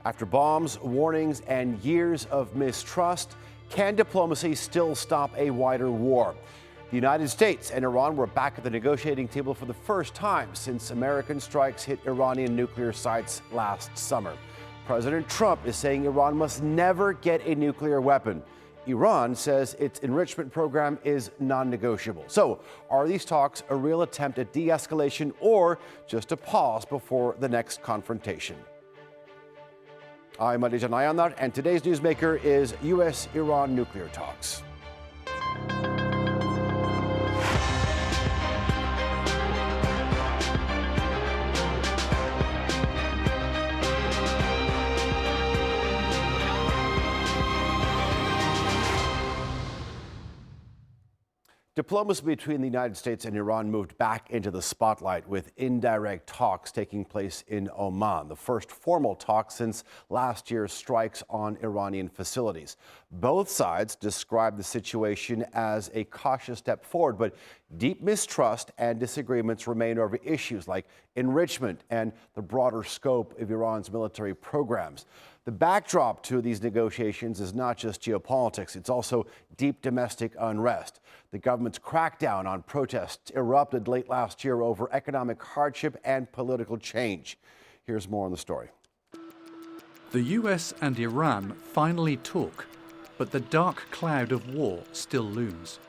After bombs, warnings, and years of mistrust, can diplomacy still stop a wider war? The United States and Iran were back at the negotiating table for the first time since American strikes hit Iranian nuclear sites last summer. President Trump is saying Iran must never get a nuclear weapon. Iran says its enrichment program is non-negotiable. So, are these talks a real attempt at de-escalation or just a pause before the next confrontation? I'm Donadio, and today's newsmaker is U.S.-Iran nuclear talks. Diplomacy between the United States and Iran moved back into the spotlight with indirect talks taking place in Oman, the first formal talks since last year's strikes on Iranian facilities. Both sides described the situation as a cautious step forward, but deep mistrust and disagreements remain over issues like enrichment and the broader scope of Iran's military programs. The backdrop to these negotiations is not just geopolitics, it's also deep domestic unrest. The government's crackdown on protests erupted late last year over economic hardship and political change. Here's more on the story. The US and Iran finally talk, but the dark cloud of war still looms.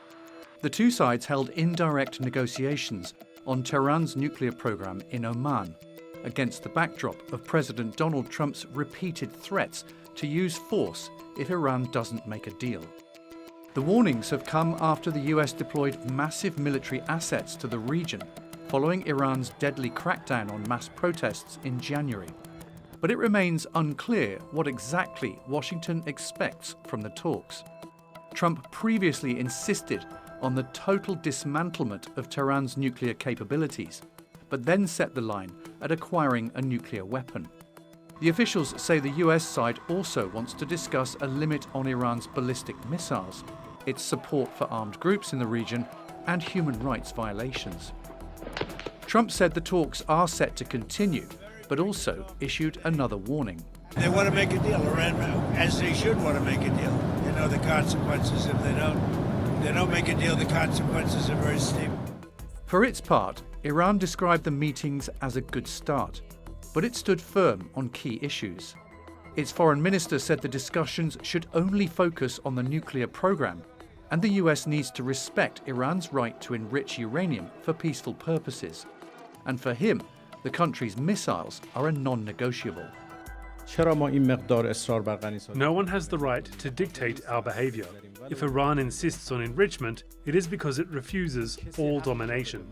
The two sides held indirect negotiations on Tehran's nuclear program in Oman, against the backdrop of President Donald Trump's repeated threats to use force if Iran doesn't make a deal. The warnings have come after the US deployed massive military assets to the region following Iran's deadly crackdown on mass protests in January. But it remains unclear what exactly Washington expects from the talks. Trump previously insisted on the total dismantlement of Tehran's nuclear capabilities, but then set the line at acquiring a nuclear weapon. The officials say the US side also wants to discuss a limit on Iran's ballistic missiles, its support for armed groups in the region, and human rights violations. Trump said the talks are set to continue, but also issued another warning. They want to make a deal, Iran, as they should want to make a deal. They know the consequences if they don't make a deal, the consequences are very steep. For its part, Iran described the meetings as a good start, but it stood firm on key issues. Its foreign minister said the discussions should only focus on the nuclear program, and the US needs to respect Iran's right to enrich uranium for peaceful purposes. And for him, the country's missiles are a non-negotiable. No one has the right to dictate our behavior. If Iran insists on enrichment, it is because it refuses all domination.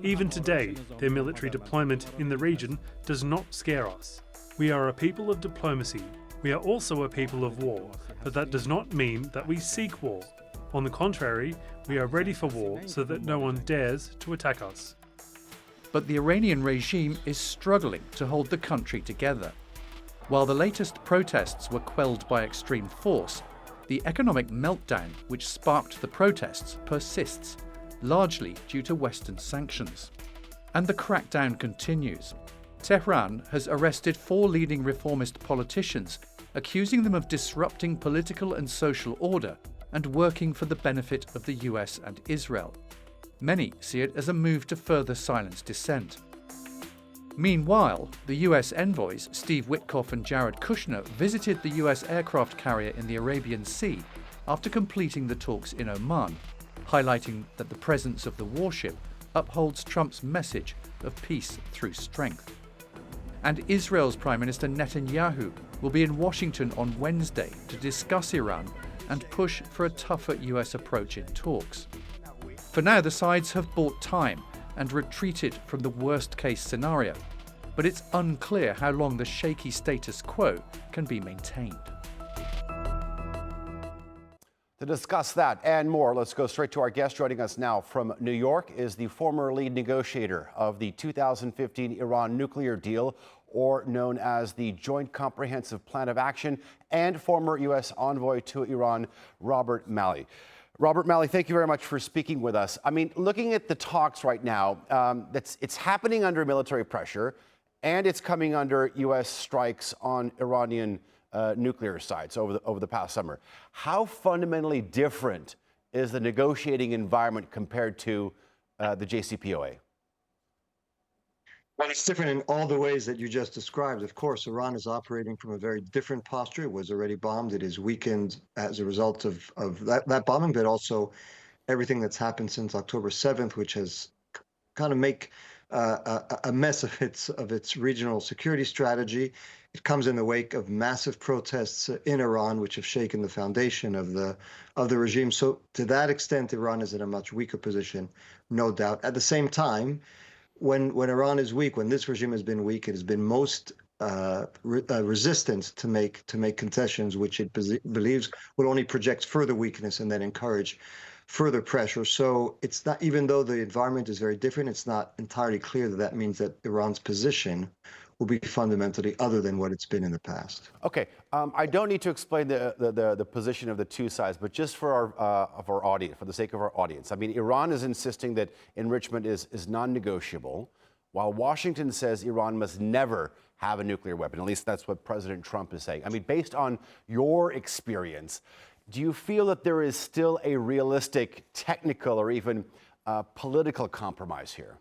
Even today, their military deployment in the region does not scare us. We are a people of diplomacy. We are also a people of war, but that does not mean that we seek war. On the contrary, we are ready for war so that no one dares to attack us. But the Iranian regime is struggling to hold the country together. While the latest protests were quelled by extreme force, the economic meltdown which sparked the protests persists, largely due to Western sanctions. And the crackdown continues. Tehran has arrested 4 leading reformist politicians, accusing them of disrupting political and social order and working for the benefit of the US and Israel. Many see it as a move to further silence dissent. Meanwhile, the US envoys Steve Witkoff and Jared Kushner visited the US aircraft carrier in the Arabian Sea after completing the talks in Oman, highlighting that the presence of the warship upholds Trump's message of peace through strength. And Israel's Prime Minister Netanyahu will be in Washington on Wednesday to discuss Iran and push for a tougher US approach in talks. For now, the sides have bought time and retreated from the worst-case scenario, but it's unclear how long the shaky status quo can be maintained. To discuss that and more, let's go straight to our guest. Joining us now from New York is the former lead negotiator of the 2015 Iran nuclear deal, or known as the Joint Comprehensive Plan of Action, and former U.S. envoy to Iran, Robert Malley. Robert Malley, thank you very much for speaking with us. I mean, looking at the talks right now, it's happening under military pressure, and it's coming under U.S. strikes on Iranian nuclear sites over the past summer. How fundamentally different is the negotiating environment compared to the JCPOA? Well, it's different in all the ways that you just described. Of course, Iran is operating from a very different posture. It was already bombed. It is weakened as a result of that bombing, but also everything that's happened since October 7th, which has kind of make a mess of its regional security strategy. It comes in the wake of massive protests in Iran, which have shaken the foundation of the regime. So to that extent, Iran is in a much weaker position, no doubt. At the same time, when Iran is weak, when this regime has been weak, it has been most resistant to make concessions, which it believes will only project further weakness and then encourage further pressure. So it's not, even though the environment is very different, it's not entirely clear that that means that Iran's position will be fundamentally other than what it's been in the past. Okay, I don't need to explain the position of the two sides, but just for our audience, for the sake of our audience, I mean, Iran is insisting that enrichment is non-negotiable, while Washington says Iran must never have a nuclear weapon. At least that's what President Trump is saying. I mean, based on your experience, do you feel that there is still a realistic technical or even political compromise here?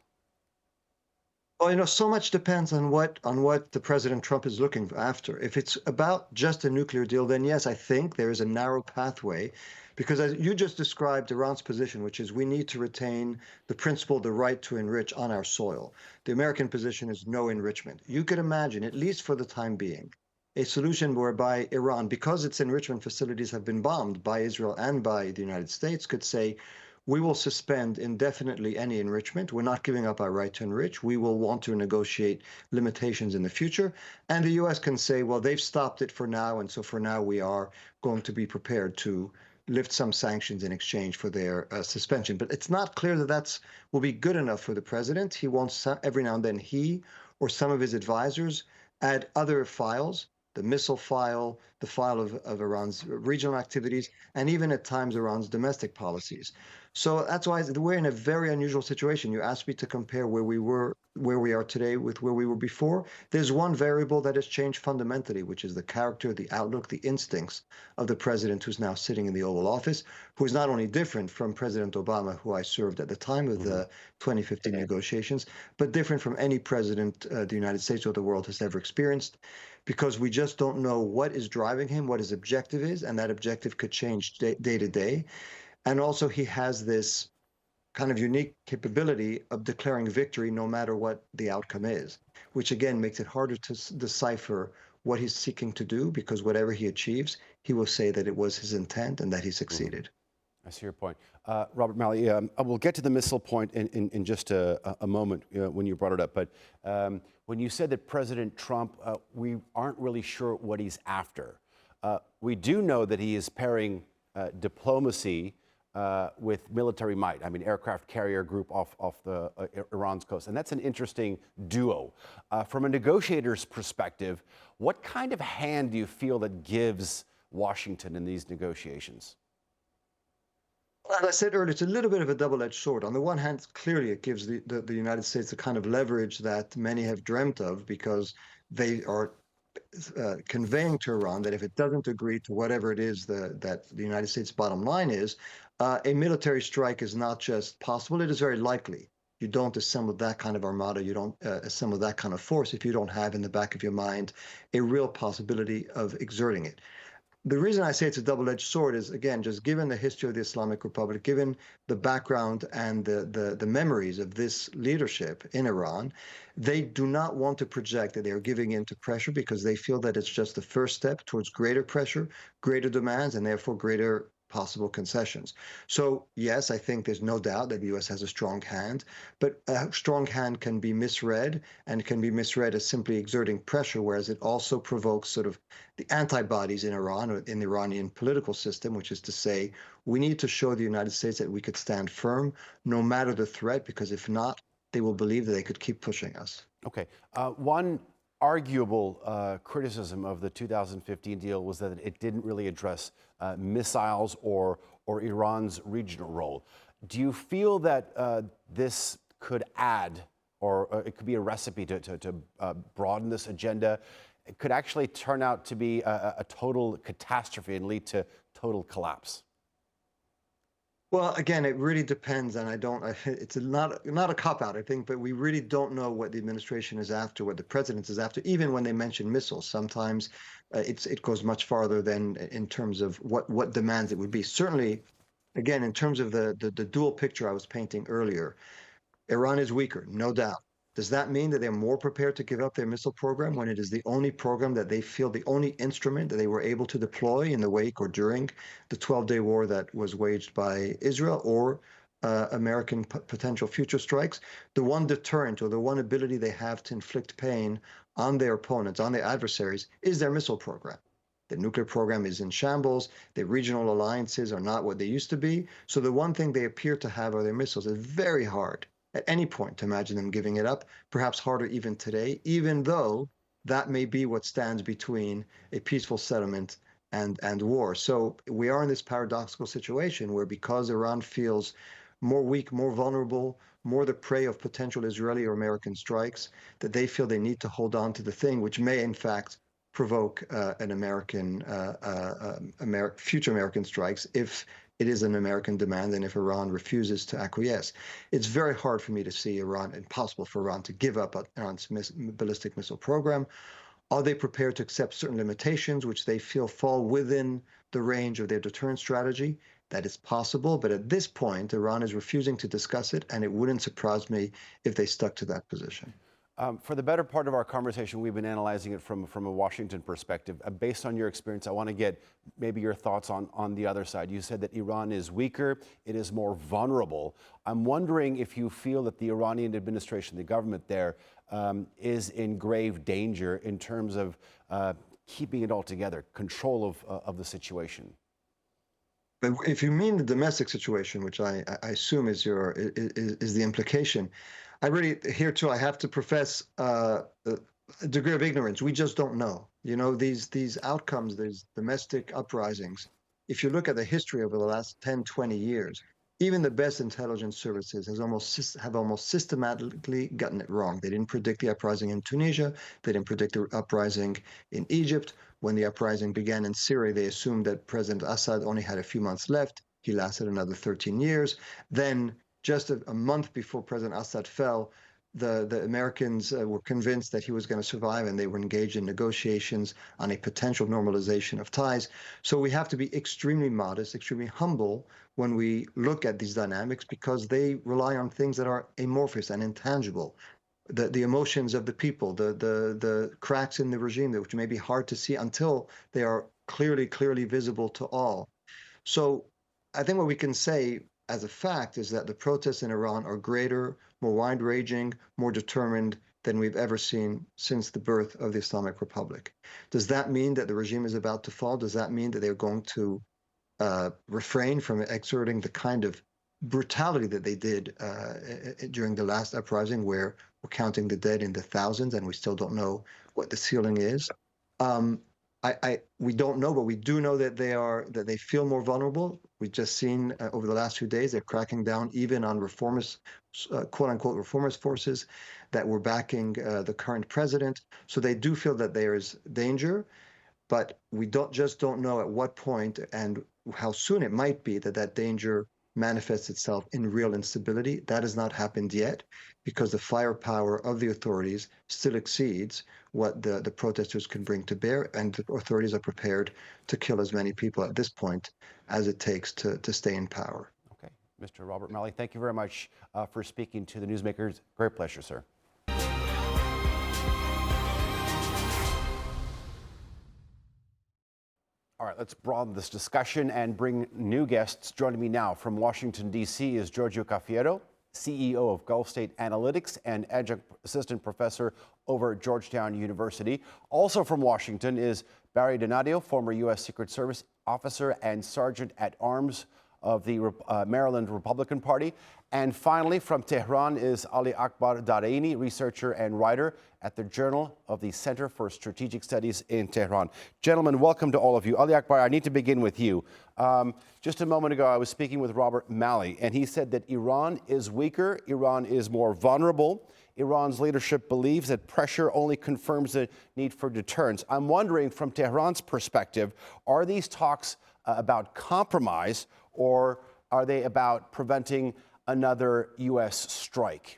Well, so much depends on what the President Trump is looking after. If it's about just a nuclear deal, then yes, I think there is a narrow pathway, because as you just described Iran's position, which is we need to retain the principle, the right to enrich on our soil. The American position is no enrichment. You could imagine, at least for the time being, a solution whereby Iran, because its enrichment facilities have been bombed by Israel and by the United States, could say, we will suspend indefinitely any enrichment. We're not giving up our right to enrich. We will want to negotiate limitations in the future. And the U.S. can say, well, they've stopped it for now, and so for now we are going to be prepared to lift some sanctions in exchange for their suspension. But it's not clear that that will be good enough for the president. He wants every now and then he or some of his advisors add other files, the missile file, the file of Iran's regional activities, and even at times Iran's domestic policies. So that's why we're in a very unusual situation. You asked me to compare where we are today with where we were before. There's one variable that has changed fundamentally, which is the character, the outlook, the instincts of the president who's now sitting in the Oval Office, who is not only different from President Obama, who I served at the time of the 2015 negotiations, but different from any president the United States or the world has ever experienced, because we just don't know what is driving him, what his objective is, and that objective could change day to day. And also he has this kind of unique capability of declaring victory no matter what the outcome is, which again makes it harder to decipher what he's seeking to do, because whatever he achieves, he will say that it was his intent and that he succeeded. I see your point. Robert Malley, we'll get to the missile point in just a moment when you brought it up. But when you said that President Trump, we aren't really sure what he's after. We do know that he is pairing diplomacy with military might. I mean, aircraft carrier group off the Iran's coast. And that's an interesting duo. From a negotiator's perspective, what kind of hand do you feel that gives Washington in these negotiations? As I said earlier, it's a little bit of a double-edged sword. On the one hand, clearly it gives the United States the kind of leverage that many have dreamt of, because they are conveying to Iran that if it doesn't agree to whatever it is that the United States' bottom line is, a military strike is not just possible, it is very likely. You don't assemble that kind of armada, you don't assemble that kind of force if you don't have in the back of your mind a real possibility of exerting it. The reason I say it's a double-edged sword is, again, just given the history of the Islamic Republic, given the background and the memories of this leadership in Iran, they do not want to project that they are giving in to pressure, because they feel that it's just the first step towards greater pressure, greater demands, and therefore greater possible concessions. So yes, I think there's no doubt that the U.S. has a strong hand, but a strong hand can be misread, and can be misread as simply exerting pressure, whereas it also provokes sort of the antibodies in Iran, or in the Iranian political system, which is to say, we need to show the United States that we could stand firm no matter the threat, because if not, they will believe that they could keep pushing us. Okay. One arguable criticism of the 2015 deal was that it didn't really address missiles or Iran's regional role. Do you feel that this could add or it could be a recipe to broaden this agenda. It could actually turn out to be a total catastrophe and lead to total collapse. Well, again, it really depends, and it's not a cop-out, I think, but we really don't know what the administration is after, what the president is after, even when they mention missiles. Sometimes it goes much farther than in terms of what demands it would be. Certainly, again, in terms of the dual picture I was painting earlier, Iran is weaker, no doubt. Does that mean that they're more prepared to give up their missile program when it is the only program that they feel, the only instrument that they were able to deploy in the wake or during the 12-day war that was waged by Israel or American potential future strikes? The one deterrent or the one ability they have to inflict pain on their opponents, on their adversaries, is their missile program. The nuclear program is in shambles. The regional alliances are not what they used to be. So the one thing they appear to have are their missiles. It's very hard at any point to imagine them giving it up, perhaps harder even today, even though that may be what stands between a peaceful settlement and war. So we are in this paradoxical situation where, because Iran feels more weak, more vulnerable, more the prey of potential Israeli or American strikes, that they feel they need to hold on to the thing which may in fact provoke an future American strikes if it is an American demand and if Iran refuses to acquiesce. It's very hard for me to see impossible for Iran to give up Iran's ballistic missile program. Are they prepared to accept certain limitations which they feel fall within the range of their deterrent strategy? That is possible, but at this point, Iran is refusing to discuss it, and it wouldn't surprise me if they stuck to that position. For the better part of our conversation, we've been analyzing it from a Washington perspective. Based on your experience, I want to get maybe your thoughts on the other side. You said that Iran is weaker, it is more vulnerable. I'm wondering if you feel that the Iranian administration, the government there, is in grave danger in terms of keeping it all together, control of the situation. But if you mean the domestic situation, which I assume is the implication, I really, here too, I have to profess a degree of ignorance. We just don't know. You know, these outcomes, these domestic uprisings, if you look at the history over the last 10, 20 years, even the best intelligence services have almost systematically gotten it wrong. They didn't predict the uprising in Tunisia. They didn't predict the uprising in Egypt. When the uprising began in Syria, they assumed that President Assad only had a few months left. He lasted another 13 years. Then, just a month before President Assad fell, the Americans were convinced that he was going to survive, and they were engaged in negotiations on a potential normalization of ties. So we have to be extremely modest, extremely humble when we look at these dynamics, because they rely on things that are amorphous and intangible. The emotions of the people, the cracks in the regime, which may be hard to see until they are clearly visible to all. So I think what we can say as a fact is that the protests in Iran are greater, more wide-ranging, more determined than we've ever seen since the birth of the Islamic Republic. Does that mean that the regime is about to fall? Does that mean that they're going to refrain from exerting the kind of brutality that they did during the last uprising, where we're counting the dead in the thousands and we still don't know what the ceiling is? We don't know, but we do know that they feel more vulnerable. We've just seen over the last few days they're cracking down even on reformist, quote unquote, reformist forces that were backing the current president. So they do feel that there is danger, but we don't know at what point and how soon it might be that danger manifests itself in real instability. That has not happened yet, because the firepower of the authorities still exceeds what the protesters can bring to bear, and the authorities are prepared to kill as many people at this point as it takes to stay in power. Okay. Mr. Robert Malley, thank you very much for speaking to the Newsmakers. Great pleasure, sir. All right, let's broaden this discussion and bring new guests. Joining me now from Washington, D.C. is Giorgio Cafiero, CEO of Gulf State Analytics and adjunct assistant professor over at Georgetown University. Also from Washington is Barry Donadio, former U.S. Secret Service officer and sergeant at arms of the Maryland Republican Party. And finally, from Tehran is Ali Akbar Dareini, researcher and writer at the Journal of the Center for Strategic Studies in Tehran. Gentlemen, welcome to all of you. Ali Akbar, I need to begin with you. Just a moment ago, I was speaking with Robert Malley, and he said that Iran is weaker, Iran is more vulnerable. Iran's leadership believes that pressure only confirms the need for deterrence. I'm wondering, from Tehran's perspective, are these talks about compromise, or are they about preventing another U.S. strike?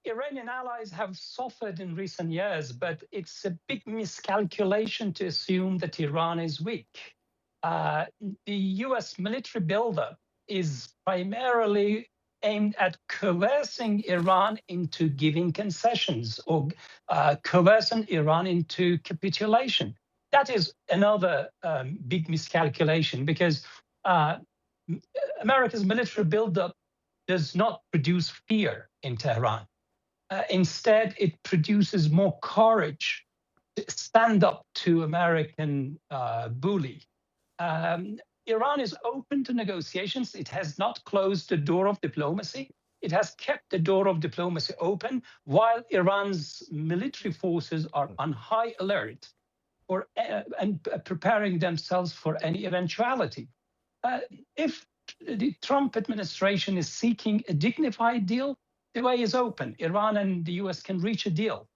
Iranian allies have suffered in recent years, but it's a big miscalculation to assume that Iran is weak. The U.S. military buildup is primarily aimed at coercing Iran into giving concessions or coercing Iran into capitulation. That is another big miscalculation, because America's military buildup does not produce fear in Tehran. Instead, it produces more courage to stand up to American bully. Iran is open to negotiations. It has not closed the door of diplomacy. It has kept the door of diplomacy open, while Iran's military forces are on high alert and preparing themselves for any eventuality. If the Trump administration is seeking a dignified deal, the way is open. Iran and the US can reach a deal.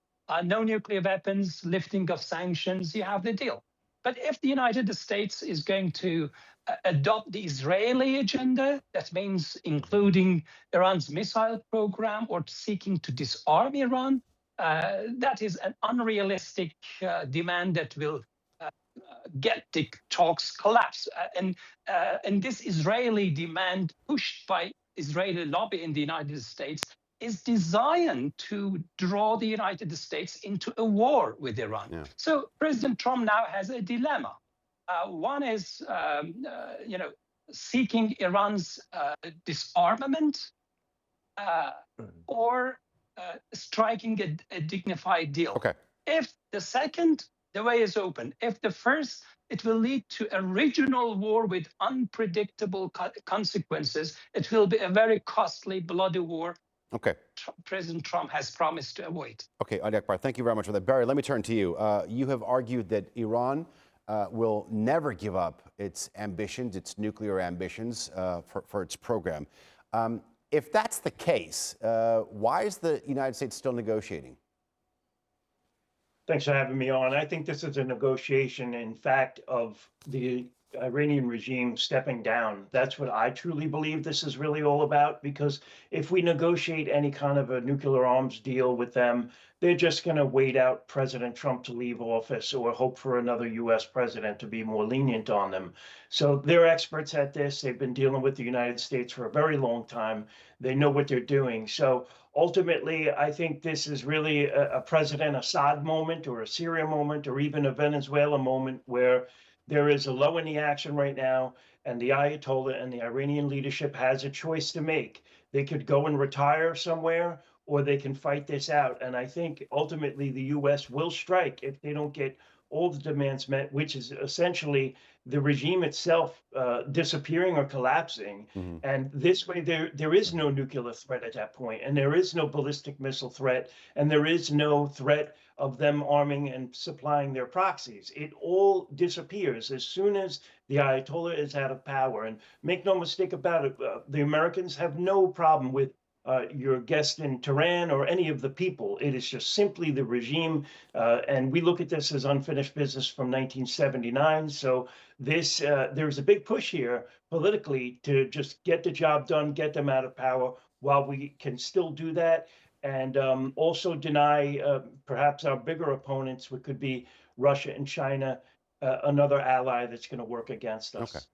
No nuclear weapons, lifting of sanctions, you have the deal. But if the United States is going to adopt the Israeli agenda, that means including Iran's missile program or seeking to disarm Iran, that is an unrealistic demand that will get the talks collapse. And this Israeli demand, pushed by Israeli lobby in the United States, is designed to draw the United States into a war with Iran. Yeah. So President Trump now has a dilemma. One is, seeking Iran's disarmament or striking a dignified deal. Okay. If the second, the way is open. If the first, it will lead to a regional war with unpredictable consequences. It will be a very costly, bloody war. Okay. President Trump has promised to avoid. Okay, Ali Akbar, thank you very much for that. Barry, let me turn to you. You have argued that Iran will never give up its ambitions, its nuclear ambitions for its program. If that's the case, why is the United States still negotiating? Thanks for having me on. I think this is a negotiation, in fact, of the Iranian regime stepping down. That's what I truly believe this is really all about, because if we negotiate any kind of a nuclear arms deal with them, they're just going to wait out President Trump to leave office or hope for another U.S. president to be more lenient on them. So they're experts at this. They've been dealing with the United States for a very long time. They know what they're doing. So ultimately, I think this is really a President Assad moment, or a Syria moment, or even a Venezuela moment, where there is a low in the action right now, and the Ayatollah and the Iranian leadership has a choice to make. They could go and retire somewhere, or they can fight this out. And I think ultimately the U.S. will strike if they don't get all the demands met, which is essentially the regime itself disappearing or collapsing. Mm-hmm. And this way, there is no nuclear threat at that point, and there is no ballistic missile threat, and there is no threat of them arming and supplying their proxies. It all disappears as soon as the Ayatollah is out of power. And make no mistake about it, the Americans have no problem with your guest in Tehran or any of the people. It is just simply the regime. And we look at this as unfinished business from 1979. So this there's a big push here politically to just get the job done, get them out of power while we can still do that. And also deny perhaps our bigger opponents, which could be Russia and China, another ally that's going to work against us. Okay.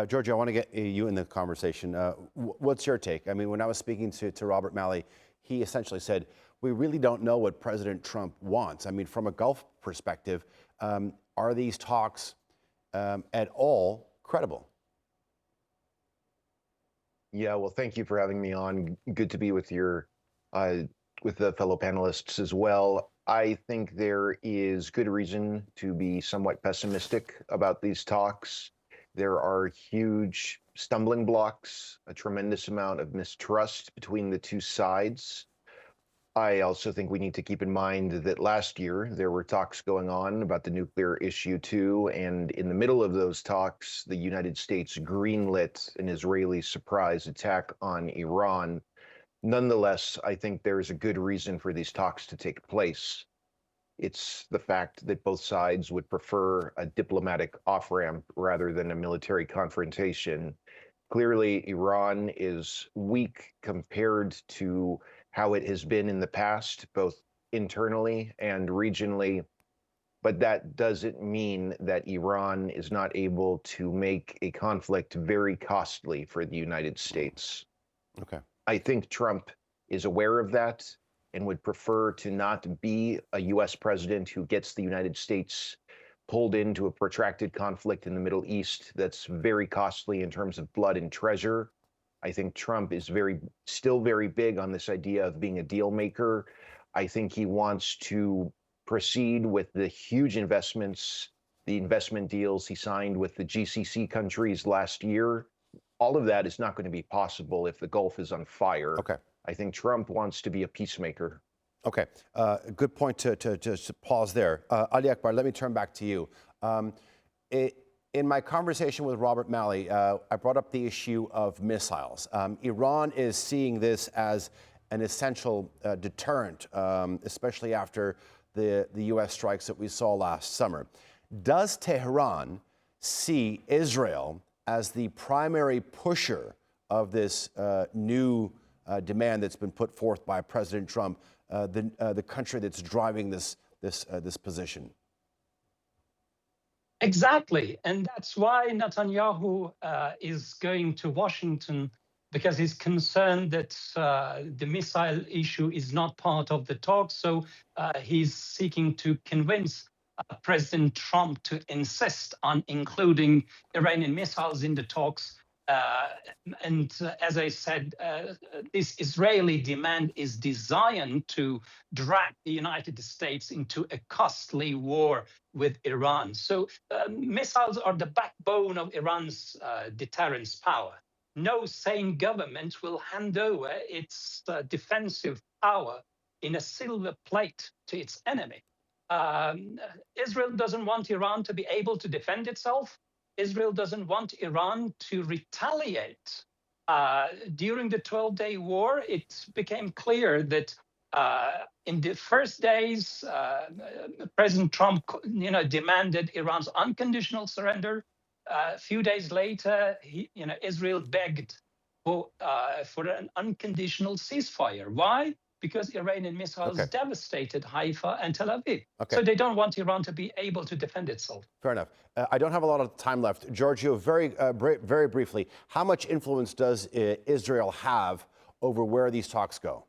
Giorgio, I want to get you in the conversation. What's your take? I mean, when I was speaking to Robert Malley, he essentially said, we really don't know what President Trump wants. I mean, from a Gulf perspective, are these talks at all credible? Yeah, well, thank you for having me on. Good to be with your with the fellow panelists as well. I think there is good reason to be somewhat pessimistic about these talks. There are huge stumbling blocks, a tremendous amount of mistrust between the two sides. I also think we need to keep in mind that last year there were talks going on about the nuclear issue too, and in the middle of those talks, the United States greenlit an Israeli surprise attack on Iran. Nonetheless, I think there is a good reason for these talks to take place. It's the fact that both sides would prefer a diplomatic off-ramp rather than a military confrontation. Clearly, Iran is weak compared to how it has been in the past, both internally and regionally. But that doesn't mean that Iran is not able to make a conflict very costly for the United States. Okay. I think Trump is aware of that and would prefer to not be a US president who gets the United States pulled into a protracted conflict in the Middle East that's very costly in terms of blood and treasure. I think Trump is still very big on this idea of being a deal maker. I think he wants to proceed with the huge investments, the investment deals he signed with the GCC countries last year. All of that is not going to be possible if the Gulf is on fire. Okay. I think Trump wants to be a peacemaker. Okay, good point to pause there. Ali Akbar, let me turn back to you. In my conversation with Robert Malley, I brought up the issue of missiles. Iran is seeing this as an essential deterrent, especially after the U.S. strikes that we saw last summer. Does Tehran see Israel as the primary pusher of this new demand that's been put forth by President Trump, the country that's driving this position? Exactly, and that's why Netanyahu is going to Washington, because he's concerned that the missile issue is not part of the talks. So he's seeking to convince President Trump to insist on including Iranian missiles in the talks. As I said, this Israeli demand is designed to drag the United States into a costly war with Iran. So missiles are the backbone of Iran's deterrence power. No sane government will hand over its defensive power in a silver plate to its enemy. Israel doesn't want Iran to be able to defend itself. Israel doesn't want Iran to retaliate. During the 12-day war, it became clear that in the first days, President Trump, demanded Iran's unconditional surrender. A few days later, Israel begged for an unconditional ceasefire. Why? Because Iranian missiles devastated Haifa and Tel Aviv. So they don't want Iran to be able to defend itself. Fair enough. I don't have a lot of time left. Giorgio, very briefly, how much influence does Israel have over where these talks go?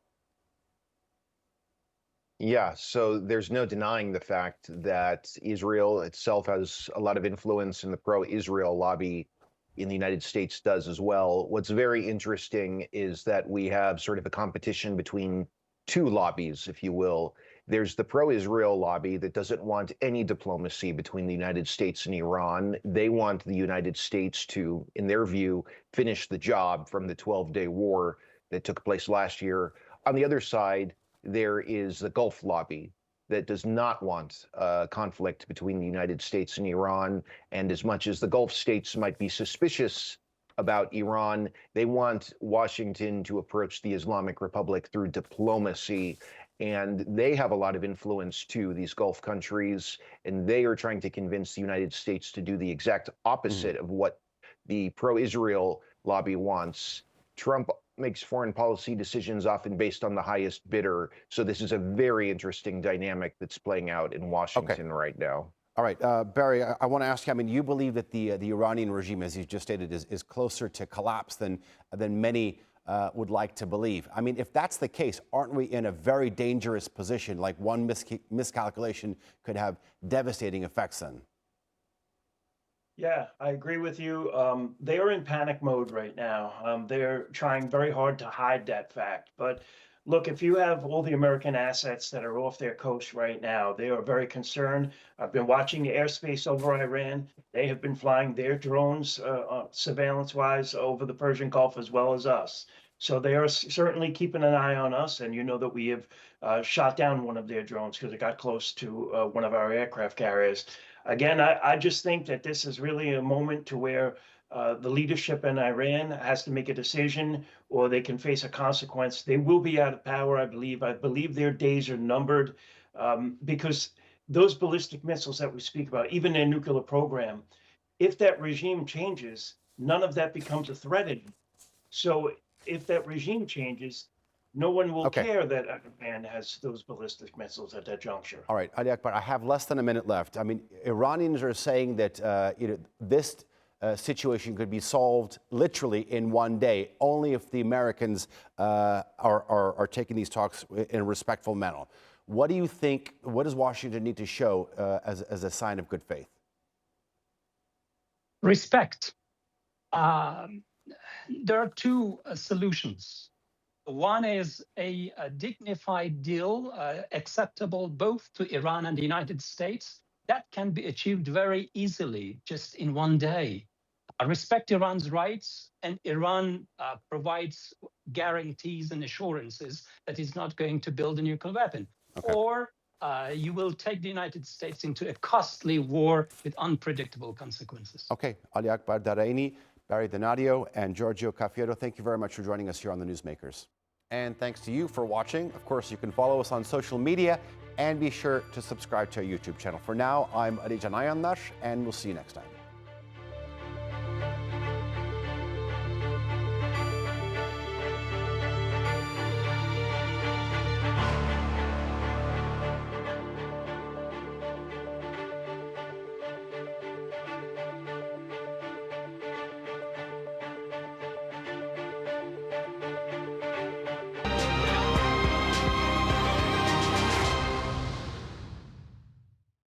Yeah, so there's no denying the fact that Israel itself has a lot of influence, and the pro-Israel lobby in the United States does as well. What's very interesting is that we have sort of a competition between two lobbies, if you will. There's the pro-Israel lobby that doesn't want any diplomacy between the United States and Iran. They want the United States to, in their view, finish the job from the 12-day war that took place last year. On the other side, there is the Gulf lobby that does not want conflict between the United States and Iran. And as much as the Gulf states might be suspicious about Iran, they want Washington to approach the Islamic Republic through diplomacy. And they have a lot of influence too, these Gulf countries, and they are trying to convince the United States to do the exact opposite of what the pro-Israel lobby wants. Trump makes foreign policy decisions often based on the highest bidder. So this is a very interesting dynamic that's playing out in Washington right now. All right, Barry, I want to ask you, I mean, you believe that the Iranian regime, as you just stated, is closer to collapse than many would like to believe. I mean, if that's the case, aren't we in a very dangerous position? Like one miscalculation could have devastating effects then. Yeah, I agree with you. They are in panic mode right now. They're trying very hard to hide that fact. But look, if you have all the American assets that are off their coast right now, they are very concerned. I've been watching the airspace over Iran. They have been flying their drones surveillance-wise over the Persian Gulf as well as us. So they are certainly keeping an eye on us. And you know that we have shot down one of their drones because it got close to one of our aircraft carriers. Again, I just think that this is really a moment to where the leadership in Iran has to make a decision, or they can face a consequence. They will be out of power, I believe. I believe their days are numbered because those ballistic missiles that we speak about, even their nuclear program, if that regime changes, none of that becomes a threat anymore. So if that regime changes, no one will care that Iran has those ballistic missiles at that juncture. All right, Ali Akbar, I have less than a minute left. I mean, Iranians are saying that this situation could be solved literally in one day, only if the Americans are taking these talks in a respectful manner. What do you think, what does Washington need to show as a sign of good faith? Respect. There are two solutions. One is a dignified deal acceptable both to Iran and the United States. That can be achieved very easily, just in one day. Respect Iran's rights, and Iran provides guarantees and assurances that it's not going to build a nuclear weapon. Or you will take the United States into a costly war with unpredictable consequences. Okay, Ali Akbar Daraini, Barry Donadio, and Giorgio Cafiero, thank you very much for joining us here on the Newsmakers. And thanks to you for watching. Of course, you can follow us on social media and be sure to subscribe to our YouTube channel. For now, I'm Arijan Ayandash, and we'll see you next time.